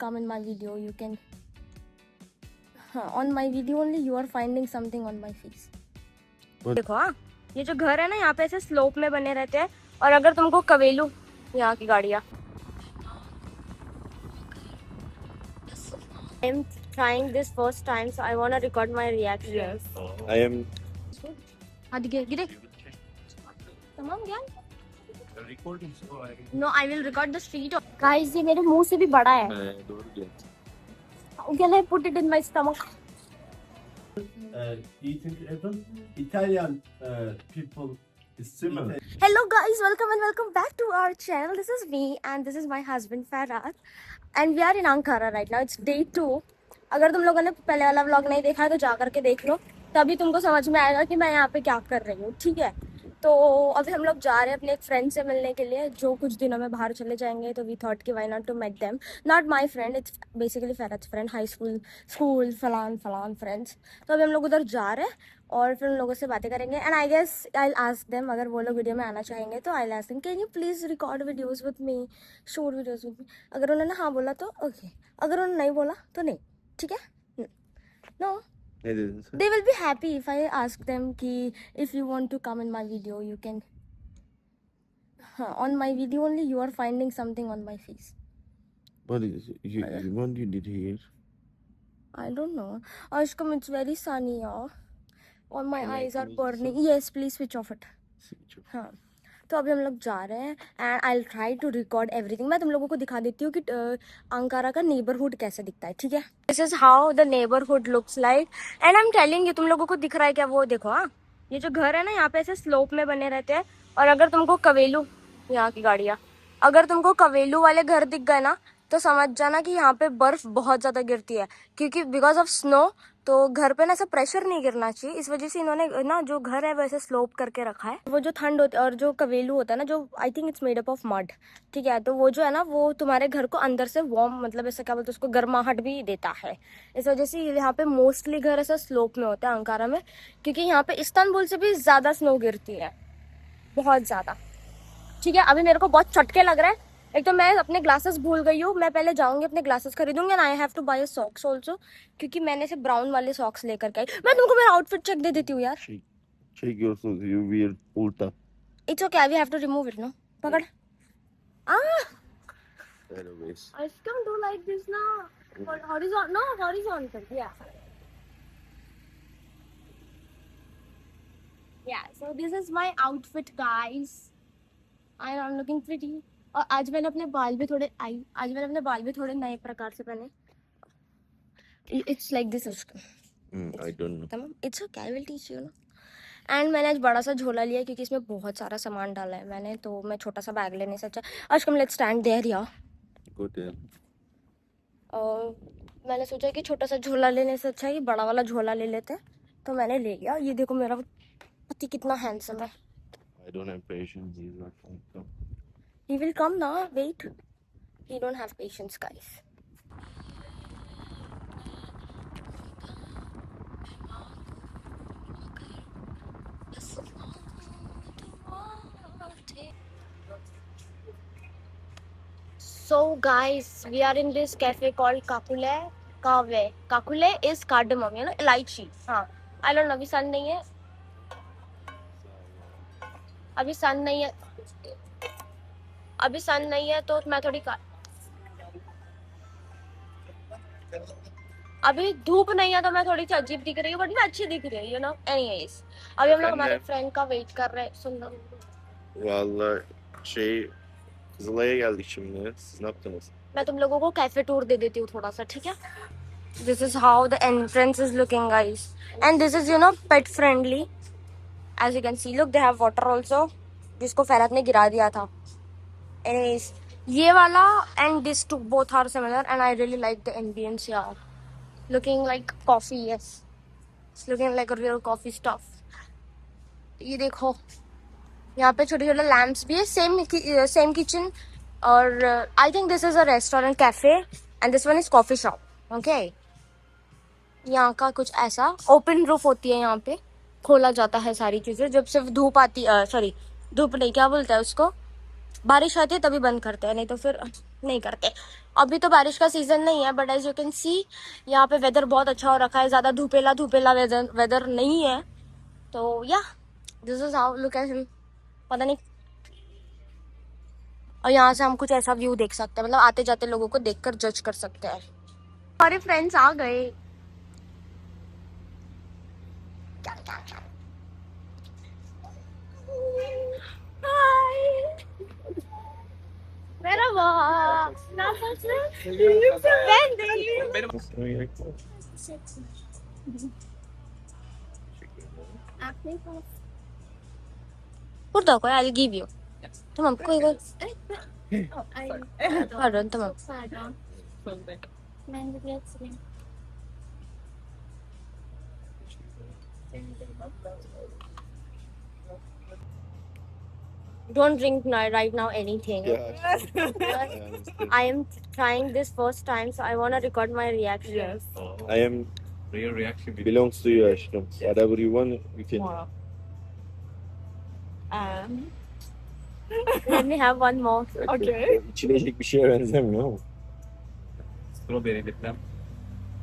come in my video, you can on my video only you are finding something on my face. देखो हाँ, ये जो घर है ना यहाँ पे ऐसे स्लोप में बने रहते हैं, और अगर तुमको कवेलू यहाँ की गाड़ियाँ I am trying this first time, so I want to record my reaction. Yes. I am. हाँ दिखे गिरे तमाम ज्ञान. Recording. No, I will record the street. Guys, ये मेरे मुंह से भी बड़ा है. How can I put it in my stomach? Eating even Italian people is similar. Hello guys, welcome back to our channel. This is me and this is my husband Farhad, and we are in Ankara right now. It's day 2. अगर तुम लोगों ने पहले वाला vlog नहीं देखा है तो जा करके देख लो, तभी तुमको समझ में आएगा कि मैं यहाँ पे क्या कर रही हूँ. ठीक है, तो अभी हम लोग जा रहे हैं अपने एक फ्रेंड से मिलने के लिए जो कुछ दिनों में बाहर चले जाएंगे. तो वी थॉट कि why not to met them. Not my friend, it's basically Faraz friend, high school फलान फ्रेंड्स. तो अभी हम लोग उधर जा रहे हैं और फिर उन लोगों से बातें करेंगे. And I guess I will ask them, अगर वो लोग वीडियो में आना चाहेंगे तो I will ask them can you please record videos with me, shoot videos with me. अगर उन्होंने हाँ बोला तो ओके, अगर उन्होंने नहीं बोला तो नहीं. ठीक है. No, they will be happy if I ask them ki if you want to come in my video, you can. On my video only you are finding something on my face. What is it? What you did here? I don't know. Ashkam, it's very sunny, yaar. All my eyes are burning. Yes, please switch off it. हाँ, तो अभी हम लोग जा रहे हैं and I will try to record everything. मैं तुम लोगों को दिखा देती हूँ कि अंकारा का नेबरहुड कैसे दिखता है. ठीक है, this is how the neighbourhood looks like. And I am telling you, तुम लोगों को दिख रहा है क्या? वो देखो हाँ, ये जो घर है ना यहाँ पे ऐसे स्लोप में बने रहते हैं, और अगर तुमको कवेलू यहाँ की गाड़ियाँ, अगर तुमको कवेलू वाले घर दिख गए ना तो समझ जाना कि यहाँ पे बर्फ बहुत ज्यादा गिरती है, क्योंकि बिकॉज ऑफ स्नो तो घर पे ना ऐसा प्रेशर नहीं गिरना चाहिए. इस वजह से इन्होंने ना जो घर है वैसे स्लोप करके रखा है. वो जो ठंड होती है और जो कवेलू होता है ना, जो I think it's made up of mud. ठीक है, तो वो जो है ना वो तुम्हारे घर को अंदर से वार्म, मतलब ऐसा क्या बोलते हैं उसको, गर्माहट भी देता है. इस वजह से यहाँ पे मोस्टली घर ऐसा स्लोप में होता है अंकारा में, क्योंकि यहाँ पे इस्तांबुल से भी ज्यादा स्नो गिरती है, बहुत ज्यादा. ठीक है, अभी मेरे को बहुत चटके लग रहा है. एक तो मैं अपने ग्लासेस भूल गई हूँ, मैं पहले जाऊंगी अपने ग्लासेस खरीदूंगी. And I have to buy socks also, क्योंकि मैंने से ब्राउन वाले सॉक्स लेकर के आई. मैं तुमको मेरा आउटफिट चेक दे देती हूँ यार. Check your shoes. You wear ulta. It's okay, we have to remove it. No, पकड़. Anyways. I can do like this now. Horizontal, no, horizontal. Yeah, so this is my outfit, guys. I am looking pretty. और आज मैंने अपने बाल भी थोड़े नए प्रकार से पहने. It's like this. I don't know. तमाम. It's okay, I will teach you. And मैंने आज बड़ा सा झोला लिया क्योंकि इसमें बहुत सारा सामान डाला है मैंने, तो मैं छोटा सा बैग लेने से अच्छा. आज कम लेट्स स्टैंड देयर या. Good then. और मैंने सोचा कि छोटा सा झोला लेने से अच्छा है कि बड़ा वाला झोला ले लेते हैं, तो मैंने ले लिया. ये देखो मेरा पति कितना हैंडसम है. I don't have patience. He's not going to come. He will come now. Wait. He don't have patience, guys. So guys, we are in this cafe called Kakule. Kakule is cardamom, you know, elaichi. हाँ, I don't know. अभी सन नहीं है. अभी सन नहीं है तो मैं थोड़ी अभी धूप नहीं है तो मैं थोड़ी सी अजीब दिख रही हूँ, बट मैं अच्छी दिख रही हूँ, यू नो. एनीवेज, अभी हम लोग हमारे फ्रेंड का वेट कर रहे हैं. सुन लो. Vallahi Kızılay'a geldik şimdi. Siz ne yaptınız? मैं तुम लोगों को कैफे टूर दे देती हूँ थोड़ा सा. ठीक है, this is how the entrance is looking, guys. And this is, you know, pet friendly. As you can see, look, they have water also, जिसको फैरात ने गिरा दिया था. एनीवेज, ये वाला and this two both are similar and I really like the ambience यार. Looking like coffee. Yes, it's looking like a real coffee stuff. ये देखो, यहाँ पे छोटे छोटे लैम्प्स भी है. Same kitchen. और I think this is a restaurant cafe and this one is coffee shop. Okay, यहाँ का कुछ ऐसा ओपन रूफ होती है, यहाँ पे खोला जाता है सारी चीजें जब सिर्फ धूप आती. सॉरी, धूप नहीं, क्या बोलता है उसको, बारिश आती है तभी बंद करते हैं, नहीं तो फिर नहीं करते। अभी तो बारिश का सीजन नहीं है, but as you can see यहाँ पे वेदर बहुत अच्छा हो रखा है, ज्यादा धूपेला धूपेला वेदर नहीं है। तो या this is how look at him, पता नहीं। और यहाँ से हम कुछ ऐसा व्यू देख सकते हैं, मतलब आते जाते लोगों को देखकर जज कर सकते हैं। हमारे फ्रेंड्स आ गए। Hi. Merhaba. Ne yapıyorsun? Ben de iyiyim. Burada koy, I'll give you. Tamam, koy koy. Pardon, tamam. Pardon. Ben de biraz sileyim. Don't drink right now anything. Yeah. I understand. I am trying this first time, so I want to record my reaction. Yes. I am Real reaction video. belongs to you aşkım. Whatever you want, you can. Wow. Let me have one more. Okay. İçilecek bir şeye benzemiyor ama. Strawberry liplam.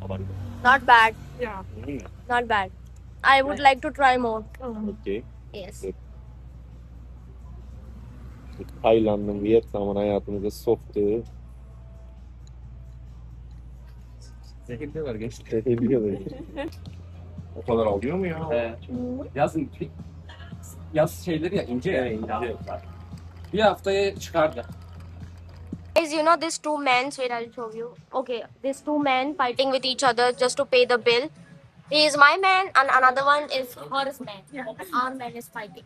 Abartı. Not bad. Yeah. Not bad. I would like to try more. Okay. Yes. Tayland'ın, Vietnam'ın hayatımıza soktuğu Zehir diyorlar gençler. seviyorlar. O kadar alıyor mu ya? Yazın yaz şeyleri ya ince ya ince. Bir haftaya çıkardı. Guys, you know these two men, wait, I'll show you. Okay, these two men fighting with each other just to pay the bill. He is my man and another one is her man. Our man is fighting.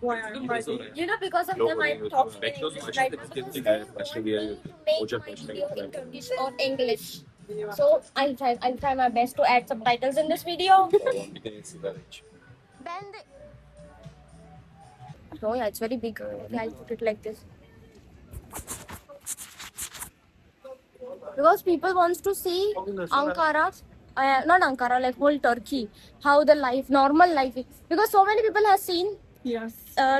Why are you fighting? You know, because of Yok, them, oraya I'm götürmüyorum. talking in Bekliyoruz, English başka right bir now ülkede because değil, they başka bir yere want götürüyoruz. to make Ocak my başına video in götürüyoruz. Turkish or English. So I'll try my best to add subtitles in this video. Tamam, bir de sigara iç. Then oh yeah, it's very big. Yeah, I'll put it like this. Because people wants to see Ankara, not Ankara, like whole Turkey, how the normal life is. Because so many people have seen Yes.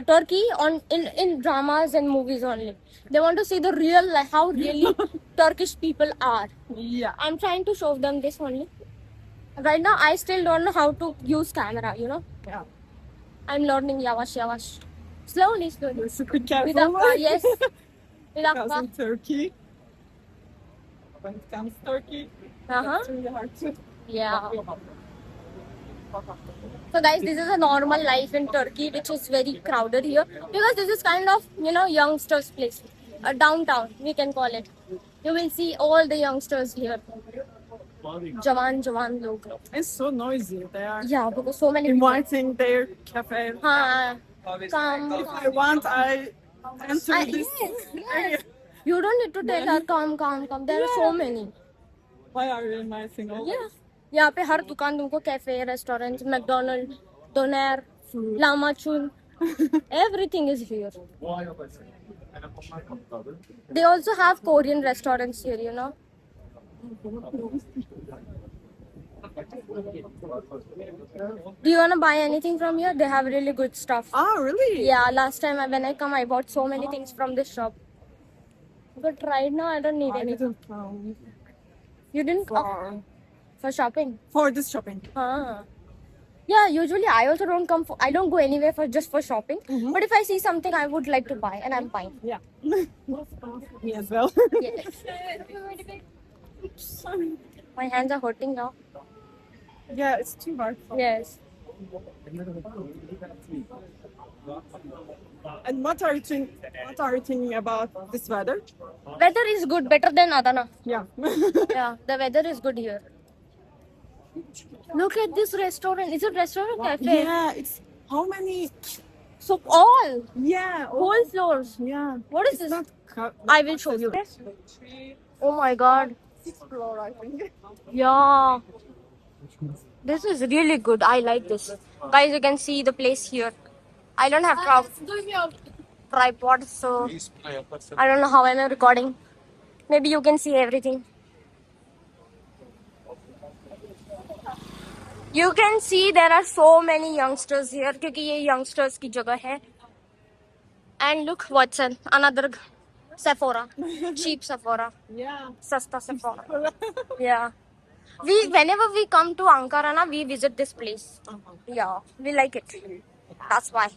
Turkey in dramas and movies only. They want to see the real life, how really Turkish people are. Yeah. I'm trying to show them this only. Right now, I still don't know how to use camera. You know. Yeah. I'm learning yavaş yavaş. Slowly. So be Bir careful. dakika, yes. Bir Because dakika. in Turkey, when it comes to Turkey, Uh-huh. it's really hard to. Yeah. So guys, this is a normal life in Turkey, which is very crowded here because this is kind of, you know, youngsters place, a downtown we can call it. You will see all the youngsters here. Jawan log. It's so noisy. They are Yeah, because so many people. inviting their cafe. Haan, come. If I want, I enter this area. You don't need to tell her come. There are so many. Why are you inviting all? Yeah. यहाँ पे हर दुकान तुमको cafe, restaurant, McDonald, DoNER, Lama चून, everything is here. They also have Korean restaurants here, you know. Do you wanna buy anything from here? They have really good stuff. Oh, really? Yeah, last time when I come, I bought so many things from this shop. But right now, I don't need I anything. didn't come You didn't for shopping? for this shopping. Yeah, usually I also don't come for. I don't go anywhere for just for shopping. But if I see something I would like to buy, and I'm fine. Yeah. Me as well. Yes. My hands are hurting now. Yeah, it's too hard. Yes. And what are you thinking about this weather? Weather is good, better than Adana. Yeah. Yeah, the weather is good here. Look at this restaurant. Is it restaurant or cafe? Yeah, it's how many? So all Yeah. whole floors. Yeah. What is It's this? not I will show you. Oh my god. sixth floor, I think. Yeah. This is really good. I like this. Guys, you can see the place here. I don't have tripod, so I don't know how I'm recording. Maybe you can see everything. You can see there are so many youngsters here क्योंकि ये youngsters की जगह है. And look, Watson, another Sephora, cheap Sephora, Yeah. sasta Sephora. Yeah. Whenever we come to Ankara, na, we visit this place. Yeah, we like it. That's why.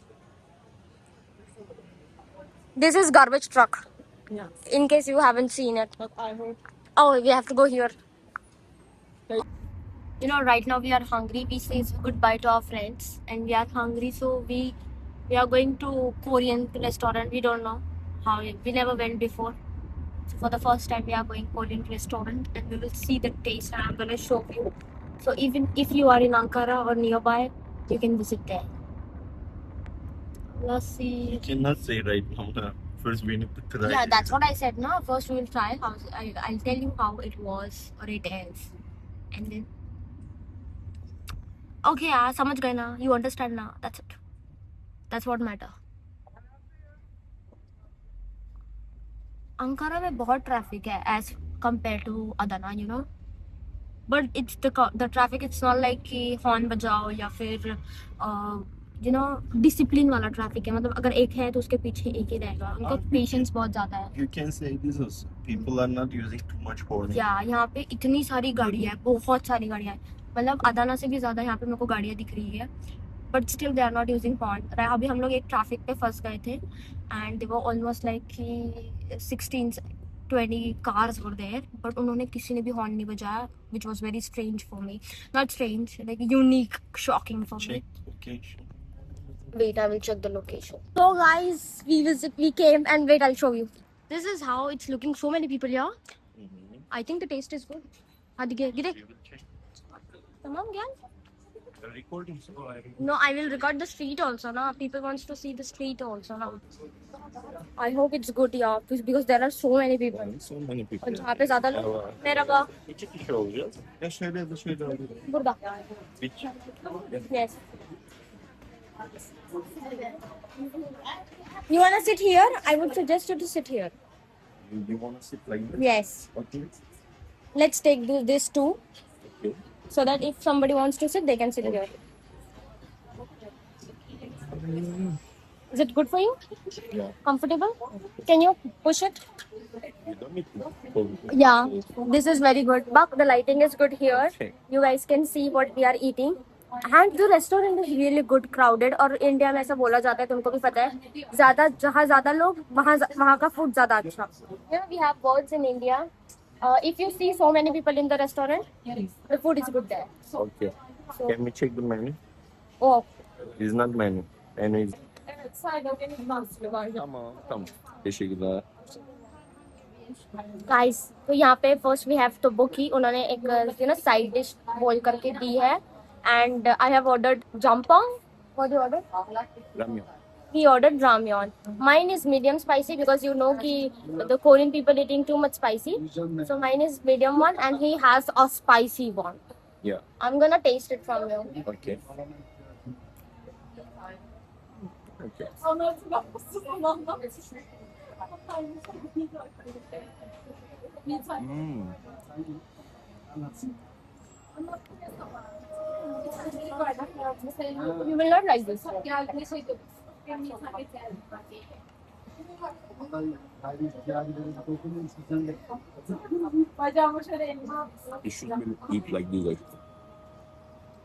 This is garbage truck. Yeah. In case you haven't seen it. But I heard. Oh, we have to go here. You know, right now we are hungry. We say goodbye to our friends, and we are hungry, so we are going to Korean restaurant. We don't know how. We never went before. So for the first time, we are going Korean restaurant, and we will see the taste. And I'm gonna show you. So even if you are in Ankara or nearby, you can visit there. Let's see. You cannot say right now. First we need to try. Yeah, that's what I said. No, first we will try. I'll tell you how it was or it is, and then. Okay, yeah, समझ गए ना. You understand now. That's it. That's what matter. Ankara में बहुत traffic है as compared to Adana, you know. But it's the traffic. It's not like कि horn बजाओ या फिर you know discipline वाला traffic है. मतलब अगर एक है तो उसके पीछे एक ही रहेगा. उनको patience बहुत ज़्यादा है. You can say this also. People are not using too much horn. Yeah, यहाँ पे इतनी सारी गाड़ियाँ है, बहुत सारी गाड़ियाँ है. मतलब अदाना से भी ज़्यादा यहाँ पे मेरे को गाड़ियाँ दिख रही है. But still they are not using horn. अभी हम लोग एक ट्रैफिक पे फंस गए थे and they were almost like 16-20 cars were there, but उन्होंने किसी ने भी horn नहीं बजाया, which was very strange for me. Not strange, like unique, shocking for me. Check location. Wait, I will check the location. So guys, we came and wait, I'll show you. This is how it's looking. So many people here. I think the taste is good. Hadi gire. We will check. Tamam gyan? The recording. So No, I will record the street also. Na, people wants to see the street also. Na. I hope it's good, yeah, because there are so many people. so many people. और जहाँ पे ज़्यादा लोग. Merhaba. İki kişi olacağız. Ya şöyle de şöyle alayım. Burada. Which? Yes. You wanna sit here? I would suggest you to sit here. You want to sit like this? Yes. Okay. Let's take this too, Okay. so that if somebody wants to sit, they can sit here. Is it good for you? Yeah. Comfortable? Can you push it? You don't need to hold it. Yeah. This is very good. But the lighting is good here. Okay. You guys can see what we are eating. And the restaurant is really good, crowded. और India में ऐसा बोला जाता है, तुमको भी पता है. जहाँ ज़्यादा लोग वहाँ का food ज़्यादा अच्छा. You know, we have birds in India. If you see so many people in the restaurant, the food is good there. Okay. Can we check the menu? Oh. It's not menu. Menu is... Evet, sayda benim danslı var. Tamam. Teşekkürler. Guys, तो यहाँ पे first we have tteokbokki. उन्होंने एक side dish बोल करके दी है. And I have ordered jampong. What do you order? Ramyun. He ordered ramyeon. Mine is medium spicy because you know कि the Korean people eating too much spicy. So mine is medium one and he has a spicy one. Yeah. I'm gonna taste it from you. Okay. Okay. Onları bakmışsın ondan. You will not like this. Bacağımı şöyle elime You should eat like this actually.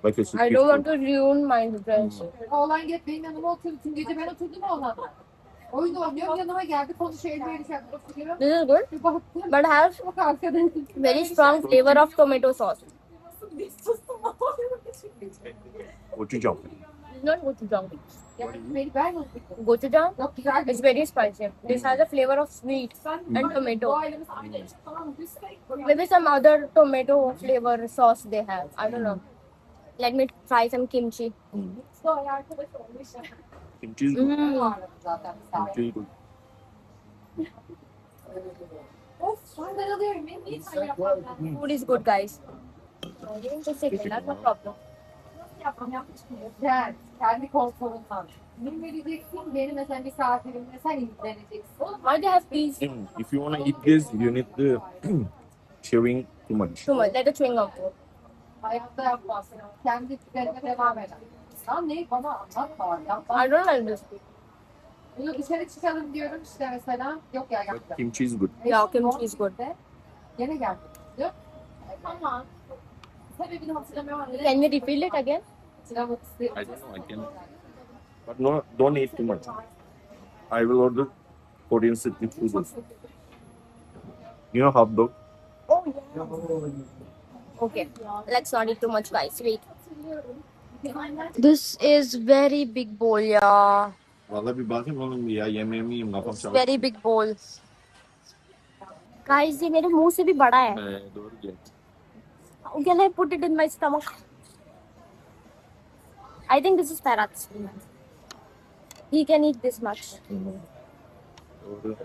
Like a soup. I don't want to ruin my impression. Oğlan gelip benim yanıma oturdu. Tüm gece ben oturdum oğlanla. Oyun oynuyorum, yanıma geldi, konuşuyor, elime şarkı oturuyor. This is good, Bir baktım, but has bak arkadan. very strong flavor of tomato sauce. Gochujang. It's not gochujang. Beni ben Gochujang Yok güzel is very spicy. This has a flavor of sweet and tomato. ailemiz aynı. Tamam, biz Maybe some other tomato flavor sauce they have. I don't know. Let me try some kimchi. Sonra arkadaş olmuş. Kimchi is good. Zaten Kimchi is good. Of, ben alıyorum. Benim niye sen yapmam? Food is good, guys. Just say that, no problem. Yapmam, yapmış mıyım? Gel, kendi konforundan. Bilmeyeceksin, benim mesela misafirimle sen ilgileneceksin. Why they have peas? If you want to eat this, you need the chewing too much. Too much, like a chewing gum. Hayatta yapmazsın. Kendi fikirlerine devam eder. Sen neyi bana anlatma. Yapma. I don't like this. Yok, dışarı çıkalım diyorum işte mesela. Yok ya But geldi. kimchi is good. Yeah, kimchi is good. Gene geldi. Yok. Tamam. Sebebini hatırlamıyorum. Can you refill it again? Hatırlamak istedim. I don't know. I can. But no, don't eat too much. I will order Korean street food also. You know hot dog? Oh yeah. Okay. Let's not eat too much, guys. Wait. This is very big bowl, yeah. Vallahi bir bakayım oğlum ya yemeğimi yiyeyim kafam It's çalışıyor. very big bowl. Guys, ये मेरे मुंह से भी बड़ा है. Doğru gel. How can I put it in my stomach? I think this is Ferhat's. He can eat this much. Doğru.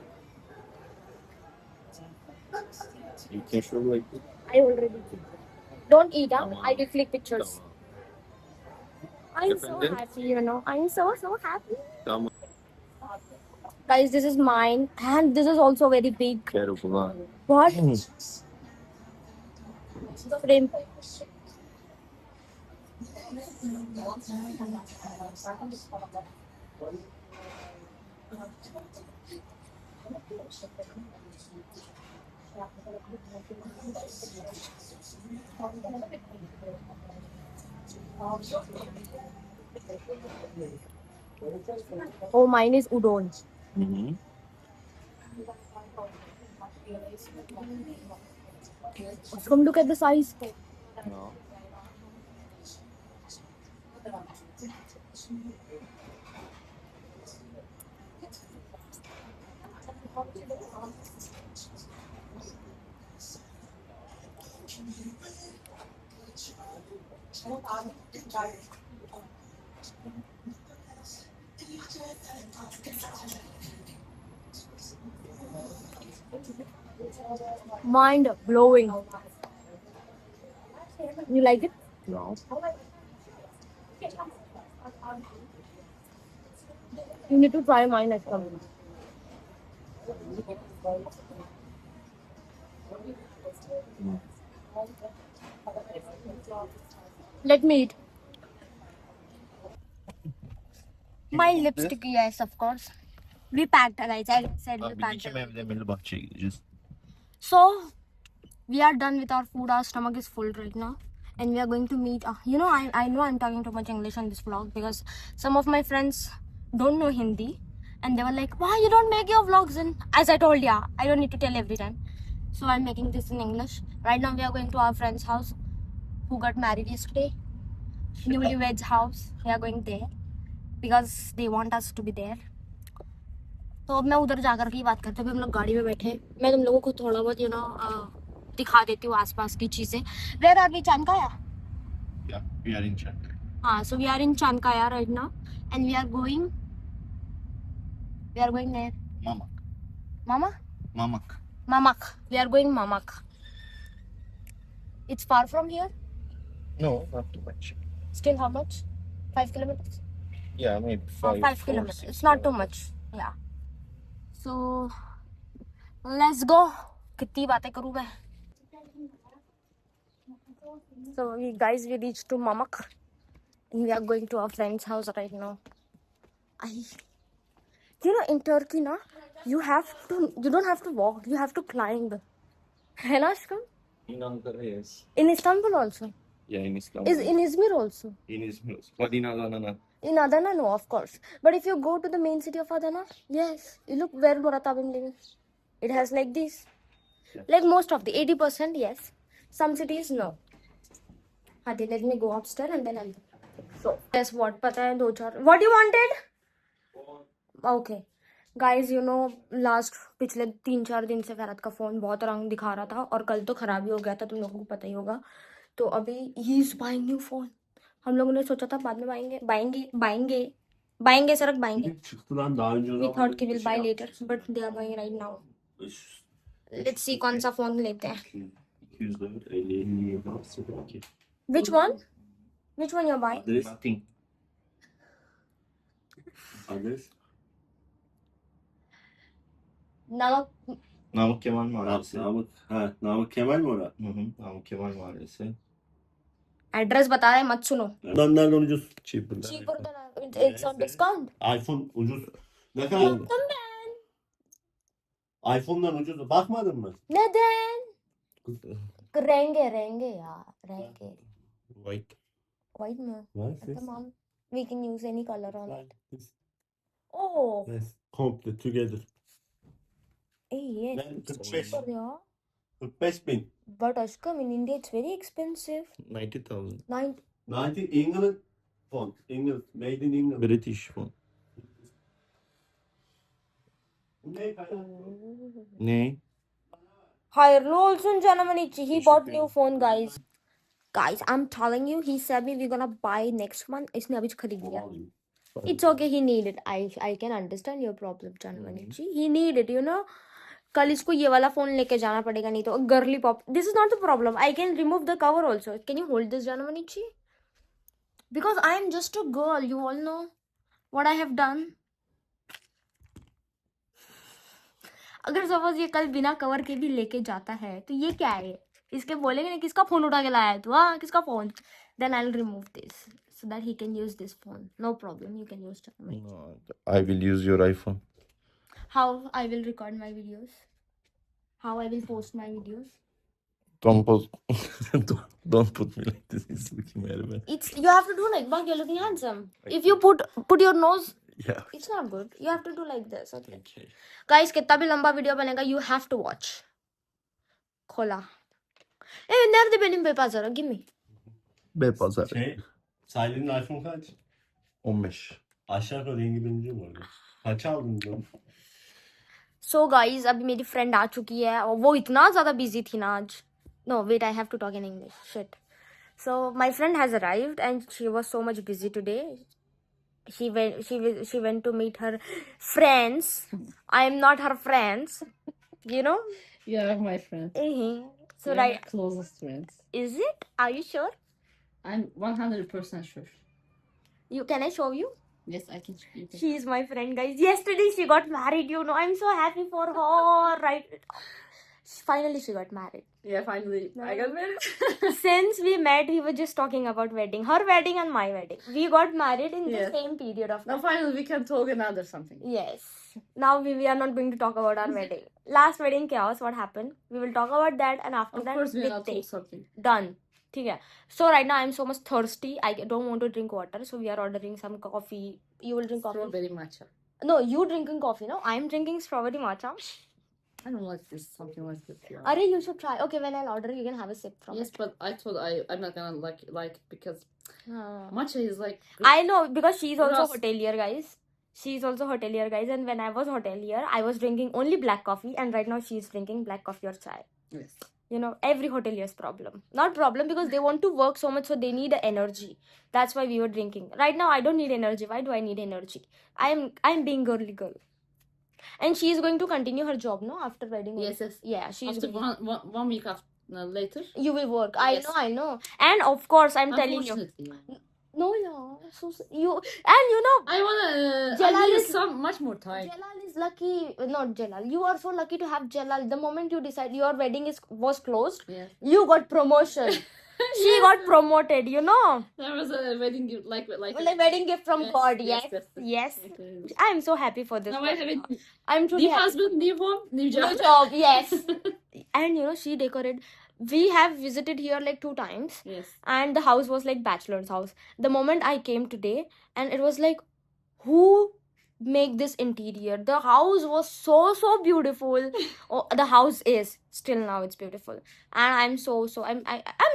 You can show like this. I already did. Don't eat, huh? I will click pictures. I'm so Efendim? happy, you know. I'm so happy. Tamam. Guys, this is mine. And this is also very big. Careful ha. What? Frame. Oh, mine is udon. Hı-hı. Come look at the size. No. Mind blowing. You like it? No. You need to try mine next time. Let me eat. My lipstick, yes, of course. We packed, guys. I said we Abi packed. gideceğim evde Milli Bahçe'ye gideceğiz. So, we are done with our food. Our stomach is full right now. And we are going to meet. You know, I know I'm talking too much English on this vlog because some of my friends don't know Hindi. And they were like, why you don't make your vlogs in? As I told ya, I don't need to tell every time. So I'm making this in English. Right now we are going to our friend's house who got married yesterday. Newlyweds house. We are going there because they want us to be there. तो अब मैं उधर जाकर के ही बात करते हैं. अभी हम लोग गाड़ी में बैठे. मैं तुम लोगों को थोड़ा बहुत दिखा देती हूँ आसपास की चीजें. Where are we? चांदकाया. Yeah, we are in Chankaya. हाँ, so we are in Chankaya right now, and we are going there. Mamak. Mamak. We are going Mamak. It's far from here. No, not too much. Still how much? 5 kilometers. Yeah, maybe 5 kilometers. It's not too much. Yeah. So let's go. कितनी बातें करूँ मैं. So guys, we reached to Mamak, and we are going to our friend's house right now. You know, in Turkey, na, you don't have to walk. You have to climb. है ना Ashkam? In Ankara, yes. In Istanbul also. Yeah, in Istanbul. Is in Izmir also. In Izmir. But in Adana. In Adana, no, of course. But if you go to the main city of Adana, yes. You look where Muratab is living. It has like this. Yeah. Like most of the 80%, yes. Some cities, no. Hadi, let me go upstairs and then I'll. So, guess what? Pata hai, do char. What you wanted? Okay. Guys, you know, last पिछले 3-4 दिन से फरहत का phone बहुत रंग दिखा रहा था और कल तो ख़राब ही हो गया था, तुम लोगों को पता ही होगा. तो अभी he is buying new phone. हम लोगों ने सोचा था बाद में बाएंगे सरक बाएंगे. Çıktı lan daha önce. We thought कि we'll buy later, but they are buying right now. Let's see कौन सा फ़ोन लेते हैं. 250 Which one? Which one you're buying? Adres. Nothing. Adres. Namık Kemal Mahallesi. Namık Kemal mi orada? Namık Kemal Mahallesi. Address बता रहे मत सुनो. Nereden ucuz? Cheaper. Cheaper than it's on discount. iPhone ucuz. Ne kadar? Baktım ben. iPhone'dan ucuz. Bakmadın mı? Neden? Renge ya. Renge. White. White mı? Nice. Tamam. We can use any color on it. Nice. Oh. Nice. Komple together. Yes. Ben It's 45. cheaper, yeah. 45 bin. But Ashkam, in India it's very expensive. 90,000. 90 England font. England. Made in England. British phone. Bu ne kadar? Ne? Hayırlı olsun canım Anichi. He Teşekkür bought ederim. new phone, guys. Guys, I'm telling you, he said me we're gonna buy next month. इसने अभी खरीद लिया. Alayım. It's okay, he needed. I can understand your problem, Janam Anichi. He needed, you know. कल इसको ये वाला phone लेके जाना पड़ेगा नहीं तो girly pop. This is not the problem. I can remove the cover also. Can you hold this, Janam Anichi? Because I am just a girl. You all know what I have done. अगर suppose ये कल बिना cover के भी लेके जाता है तो ये क्या है? इसके बोलेंगे ना किसका फोन उठा के लाया है तू? हाँ, किसका phone? Then I'll remove this so that he can use this phone. No problem. You can use it. No, I will use your iPhone. How I will record my videos? How I will post my videos? Don't post. don't put me like this. It's looking very bad. It's you have to do like, Bang, you're looking handsome. If you put your nose, Yeah. it's not good. You have to do like this. Okay. Okay. Guys, कितना भी लंबा video बनेगा, you have to watch. खोला. Hey, nerede benim beypazarı? Give me. Be pazar. Sahile'nin iPhone kaç? 15. Aşağı yukarı rengi benziyor bu arada. Kaç aldın bunu? So guys, अभी मेरी friend आ चुकी है और वो इतना ज़्यादा busy थी ना आज. No, wait, I have to talk in English. Shit. So my friend has arrived and she was so much busy today. She went to meet her friends. I am not her friends. You know? You are my friend. So You are my right, closest friends. is it? Are you sure? I'm 100% sure. Can I show you? Yes, I can. You can. She is my friend, guys. Yesterday she got married. You know, I'm so happy for her. Right? Finally, she got married. Yeah, finally, I got married. Since we met, we were just talking about wedding, her wedding and my wedding. We got married in the Yes. same period of Now time. finally we can talk another something. Yes. Now we are not going to talk about our wedding. Last wedding chaos, what happened? We will talk about that, and after Of that, course we big will not thing. talk something. Done. Okay. So right now I'm so much thirsty. I don't want to drink water, so we are ordering some coffee. You will drink coffee? Strawberry matcha. No, you drinking coffee, no? I'm drinking strawberry matcha. I don't like this. Something like this. Yeah. Arey, you should try. Okay, when I'll order, you can have a sip from Yes, it. but I thought I'm not gonna like it because Ah. matcha is like. I know because she's also Gross. hotelier, guys. She's also hotelier, guys. And when I was hotelier, I was drinking only black coffee, and right now she's drinking black coffee or chai. Yes. You know, every hotelier's problem. Not problem because they want to work so much, so they need energy. That's why we were drinking. Right now, I don't need energy. Why do I need energy? I'm being girly girl. And she is going to continue her job, no? After wedding. Yes, yes. Yeah, she's After going. one week after later. You will work. Yes. I know. And of course, I'm telling you. Unfortunately. No, yeah. So you and you know. I wanna. Jalal I need is- some much more time. Jalal is lucky, not Jalal. You are so lucky to have Jalal. The moment you decide your wedding was closed, Yeah. you got promotion. She got promoted, you know. There was a wedding gift, like Like wedding gift from Yes, God, yes, yes. yes, Yes. Okay. I'm so happy for this. Now I have a I'm truly new happy. husband, new home, new job. New job, yes. And you know, she decorated. We have visited here like 2 times. Yes. And the house was like bachelor's house. The moment I came today, and it was like, who make this interior? The house was so beautiful. Oh, the house is still now it's beautiful, and I'm so I'm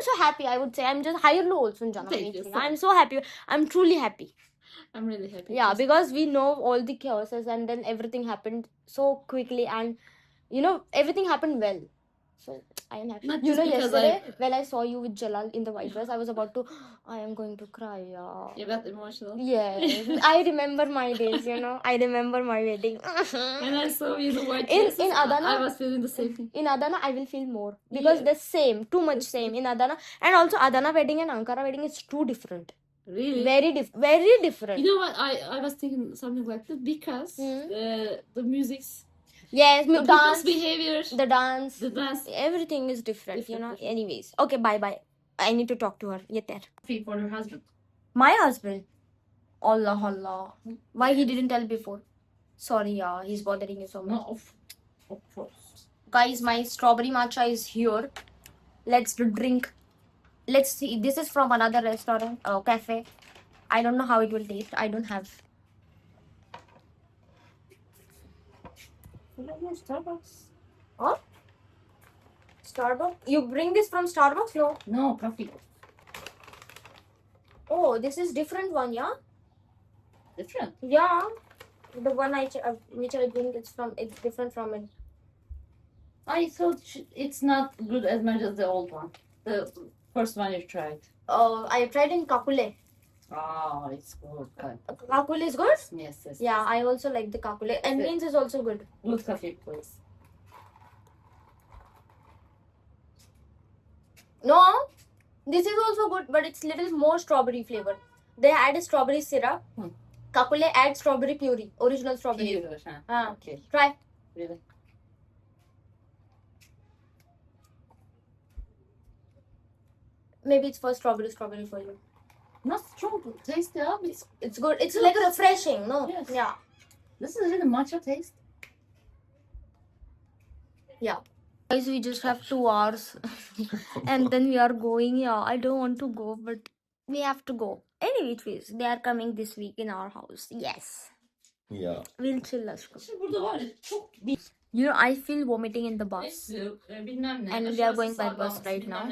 so happy. I would say I'm just higher low also. Thank you so I'm so happy. I'm truly happy. I'm really happy. Yeah, because we know all the chaoses, and then everything happened so quickly, and you know everything happened well. So I am happy. Not You just know, because yesterday when I saw you with Jalal in the white dress, I was about to. I am going to cry. Yeah. You got emotional. Yes, I remember my days. You know, I remember my wedding. When I saw you in the white In- dresses, in Adana- I was feeling the same thing. In Adana, I will feel more because Yeah. the same, too much same in Adana, and also Adana wedding and Ankara wedding is too different. Really? Very different. You know what? I was thinking something like that because the music's, Yes, the dance, people's behavior, the dance, the dance. everything is different. You know. Different. Anyways, okay, bye. I need to talk to her. Yeter. Fee for your husband. My husband. Allah. Why he didn't tell before? Sorry, yeah, he's bothering you so much. No, of course. Guys, my strawberry matcha is here. Let's drink. Let's see. This is from another restaurant, cafe. I don't know how it will taste. I don't have. Starbucks. Huh? Starbucks? You bring this from Starbucks? No. No, coffee. Oh, this is different one, yeah? Different. Yeah. The one which I bring it's different from it. I thought it's not good as much as the old one. The first one you tried. I tried in Kakule. Oh, it's good. Kakule is good? Yes. Yeah, I also like the Kakule. Ambience is also good. Good coffee, please. No, this is also good, but it's little more strawberry flavor. They add a strawberry syrup. Kakule adds strawberry puree, original strawberry. Okay. Try. Really? Maybe it's for strawberry for you. Not strong taste, yeah. It's good. It's like refreshing, no? Yes. Yeah. This is really matcha taste. Yeah. Guys, we just have 2 hours and then we are going. Yeah, I don't want to go, but we have to go. Anyways, they are coming this week in our house. Yes. Yeah. We'll chill, Ashko. Şimdi burada var ya çok You know, I feel vomiting in the bus. bilmem ne. And we are going by bus right now.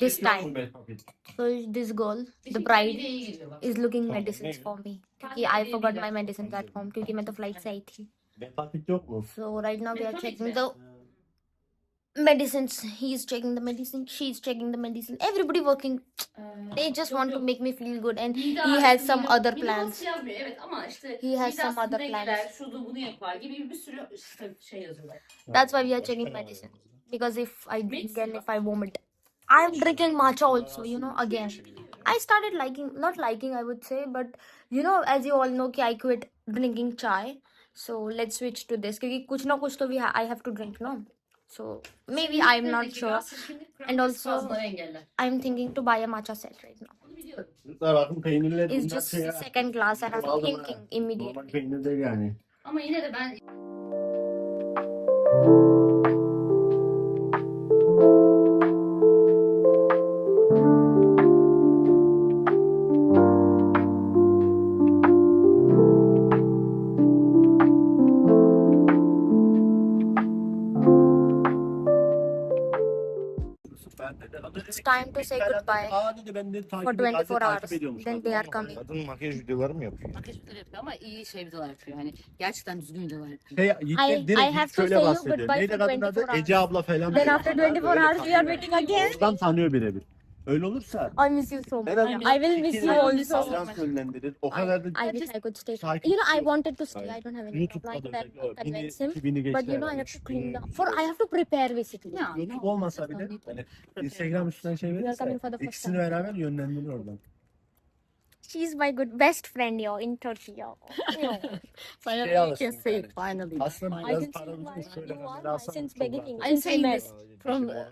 This time. So this girl, the bride, is looking medicines for me. क्योंकि I forgot my medicines at home क्योंकि मैं तो flight से आई थी. Vefakit yok mu? So right now we are checking the medicines. He's checking the medicine. She's checking the medicine. Everybody working. They just want to make me feel good, and he has some other plans. Evet ama işte He has some other midasına plans. girer, şunu bunu yapar gibi bir sürü şey yazıyorlar. That's why we are checking medicine. Because if I drink and if I vomit, I'm drinking matcha also. You know, again. I started not liking, I would say, but you know, as you all know, कि I quit drinking chai. So let's switch to this. क्योंकि कुछ ना कुछ तो I have to drink, no? So maybe I'm not sure. And also, I'm thinking to buy a matcha set right now. Çocuklar bakın peynirler It's bunlar just şey ya. second class and I'm Aldım thinking ha. Normal immediately. peynir değil yani. Ama yine de ben It's time to say goodbye Aa dedi ben de for 24 hours. Then they are coming. Kadın makyaj videoları mı yapıyor? makyaj videoları yapıyor ama iyi şey videolar yapıyor. Hani gerçekten düzgün videolar yapıyor. Şey, I have to şöyle say you bahsediyor. goodbye Neydi for kadın 24 adı? hours. Ece abla falan. Then after 24 hours we are waiting again. Oradan tanıyor birebir. Öyle olursa I miss you so much. en azından I will miss fikir you verir, also. seans yönlendirir. O kadar da I wish I could stay. Sakin. You know, I wanted to stay. I don't have any YouTube'da like da that özellikle convince him. 2000'i geçti. But you know, I have to clean down. I have to prepare basically. Ya, YouTube olmasa bile hani Instagram üstünden şey We are coming for verirse the first ikisini time. beraber yönlendirir oradan. She's my good best friend, yo, in Turkey, yo. Finally Şey alırsın can say yani. it finally. Aslında I biraz can para see bulmuş why şöyle you are kamera alsam since çok beginning. daha- I'm Since saying we this met. from Ha,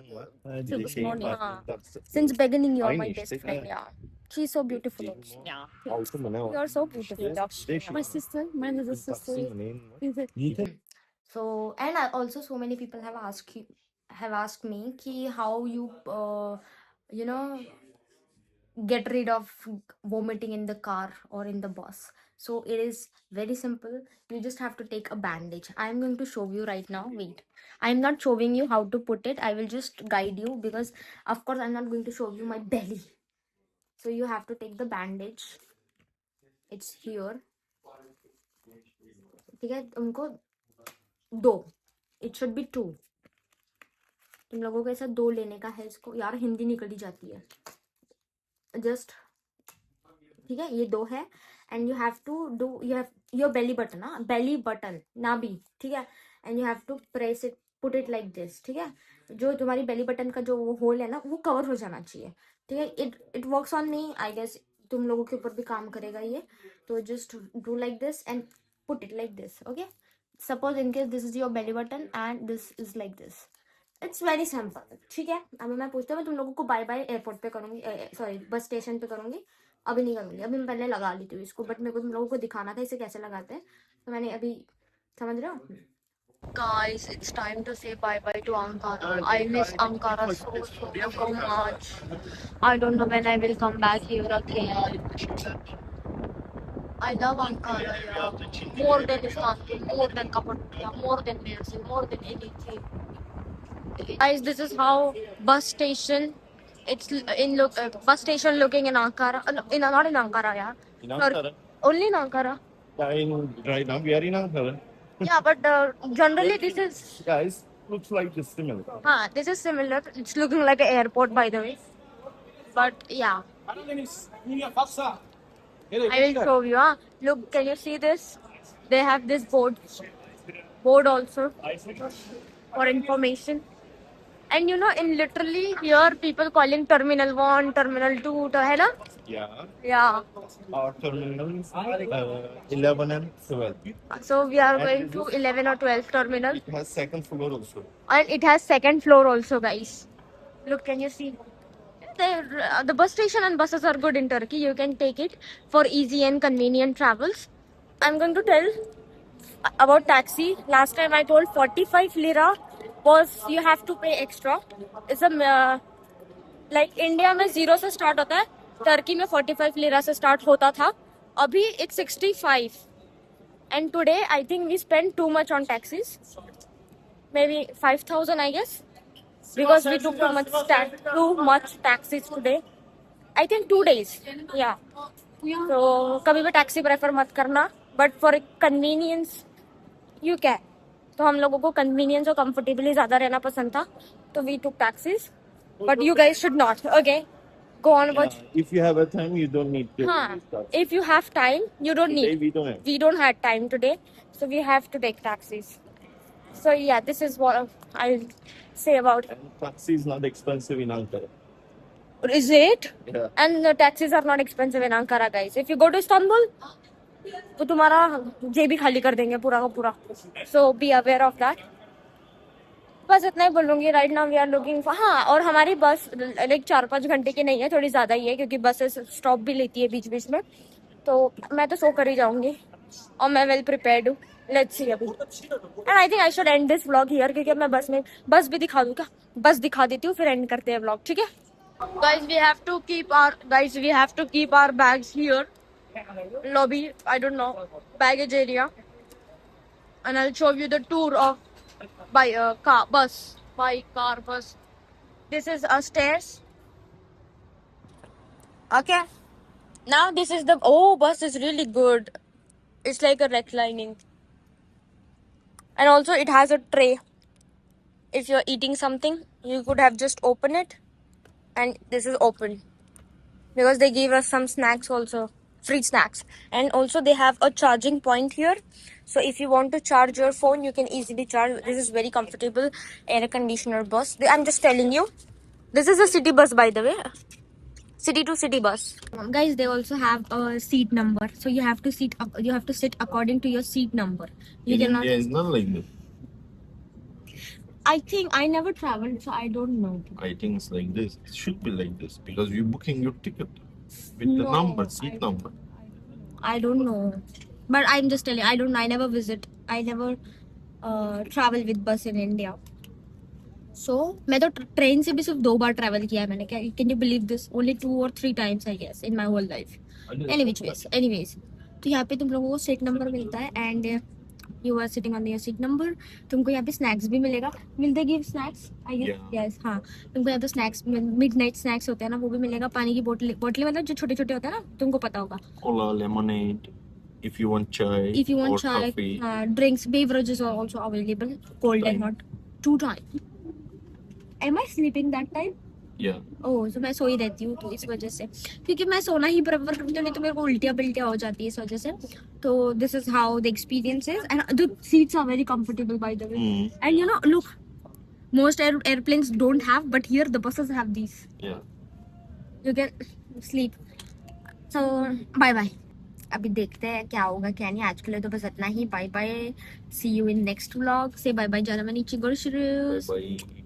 till bir this şey morning. var. Ha. Since beginning, you are Aynı my işte. best friend, yeah. She's so beautiful also. Yeah. Altı mı ne var? You are so beautiful. Değişik. My sister, my little sister. Taksi mi neyin var? Yiğit'e So, and also so many people have asked me ki how you you know, get rid of vomiting in the car or in the bus. So it is very simple. You just have to take a bandage. I'm going to show you right now. Wait, I'm not showing you how to put it. I will just guide you because of course I'm not going to show you my belly. So you have to take the bandage. It's here. ठीक है, उनको 2, it should be 2. तुम लोगों को ऐसा 2 लेने का है इसको. यार हिंदी निकली जाती है. Just ठीक है, ये 2 है. And you have to do, you have your belly button, ना, belly button ना भी, ठीक है. And you have to press it, put it like this, ठीक है. जो तुम्हारी belly button का जो वो होल है ना, वो कवर हो जाना चाहिए, ठीक है. It works on me, I guess. तुम लोगों के ऊपर भी काम करेगा ये. तो just do like this and put it like this, okay. Suppose in case this is your belly button and this is like this. It's very simple, ठीक है. अभी मैं पूछती हूँ, मैं तुम लोगों को बाय बाय एयरपोर्ट पे करूँगी, सॉरी बस स्टेशन पे करूँगी. अभी नहीं करूँगी, अभी मैं पहले लगा लेती हूँ इसको. बट मेरे को तुम लोगों को दिखाना था इसे कैसे लगाते हैं, तो मैंने अभी समझ रहे हो? Guys, it's time to say bye bye to Ankara. I miss Ankara so much. I don't know when I will come back here again. I love Ankara, yeah. More than Istanbul, more than Cappadocia, more than Mersin, more than anything. Guys, this is how bus station. It's in bus station looking in Ankara. No, not in Ankara, yeah. In Ankara. Only in Ankara. Right now we are in Ankara. Yeah, but generally this is. Guys, looks like this similar. This is similar. It's looking like an airport, by the way. But yeah, I will show you. Look, can you see this? They have this board also for information. And you know, in literally here, people calling Terminal 1, Terminal 2, hai na? Yeah. Yeah. Our terminal 11 and 12. So we are going to 11 or 12 terminal. It has second floor also. And it has second floor also, guys. Look, can you see? The bus station and buses are good in Turkey. You can take it for easy and convenient travels. I'm going to tell about taxi. Last time I told 45 lira was you have to pay extra. It's a like India में 0 से start होता है, Turkey में 45 lira से start होता था. अभी it's 65. And today I think we spent too much on taxis. Maybe 5,000 I guess. Because we took too much taxis today. I think 2 days. Yeah. So कभी भी taxi prefer मत करना. But for convenience, you can. तो हम लोगों को convenience और comfortably ज़्यादा रहना पसंद था. तो we took taxis. But you guys should not. Okay. Go on. Watch. If you have a time, you don't need to. If you have time, you don't Today need. we don't have. We don't have time today. So we have to take taxis. So yeah, this is what I'll say about it. And taxi is not expensive in Ankara. Is it? Yeah. And the taxis are not expensive in Ankara, guys. If you go to Istanbul, तो तुम्हारा जेब भी खाली कर देंगे पूरा का पूरा. So be aware of that. बस इतना ही बोलूँगी. Right now we are looking for. हाँ, और हमारी बस लाइक 4-5 घंटे की नहीं है, थोड़ी ज़्यादा ही है क्योंकि बसेस स्टॉप भी लेती है बीच बीच में. तो मैं तो सो कर ही जाऊँगी और मैं वेल प्रिपेयर्ड हूँ. लेट्स सी अभी. And I think I should and this vlog here क्योंकि मैं बस भी दिखा दूँ क्या? बस दिखा देती हूँ फिर एंड करते हैं व्लॉग. ठीक है guys, we have to keep our bags here. Lobby, I don't know, baggage area. And I'll show you the tour of by car bus. This is stairs. Okay. Now this is the bus is really good. It's like a reclining. And also it has a tray. If you're eating something, you could have just open it. And this is open. Because they gave us some snacks also. Free snacks. And also they have a charging point here. So if you want to charge your phone, you can easily charge. This is very comfortable air conditioner bus. I'm just telling you. This is a city bus, by the way. City to city bus. Guys, they also have a seat number. So you have to sit according to your seat number. You cannot. India is not like this. I think I never traveled, so I don't know. I think it's like this. It should be like this because you're booking your ticket with the number, seat number. I don't know. But I'm just telling you, I don't know. I never travel with bus in India. So, मैं तो train से भी सिर्फ 2 बार travel किया है मैंने. Can you believe this? Only 2 or 3 times I guess in my whole life. Anyways, तो यहाँ पे तुम लोगों को सीट नंबर मिलता है and you are sitting on your seat number. तुमको यहाँ पे स्नैक्स भी मिलेगा. Will they give snacks? I guess. Yes. हाँ. तुमको यहाँ पे स्नैक्स midnight snacks होते हैं ना, वो भी मिलेगा. पानी की बोतलें मतलब जो छोटे-छोटे होते हैं ना, तुमको पता होगा. Cola, lemonade. If you want chai. Or coffee. Drinks, beverages are also available. Cold and hot. 2 times. Am I sleeping that time? Yeah. So मैं सो ही रहती हूँ तो इस वजह से, क्योंकि मैं सोना ही प्रेफर करती हूँ, नहीं तो मेरे को उल्टियाँ हो जाती है इस वजह से. तो this is how the experience is, and the seats are very comfortable by the way. And you know, look, most airplanes don't have, but here the buses have these. Yeah. You can sleep. So bye bye. अभी देखते हैं क्या होगा क्या नहीं. आज के लिए तो बस इतना ही. Bye bye. See you in next vlog. Say bye bye. Janamani Chigorshirus. Bye.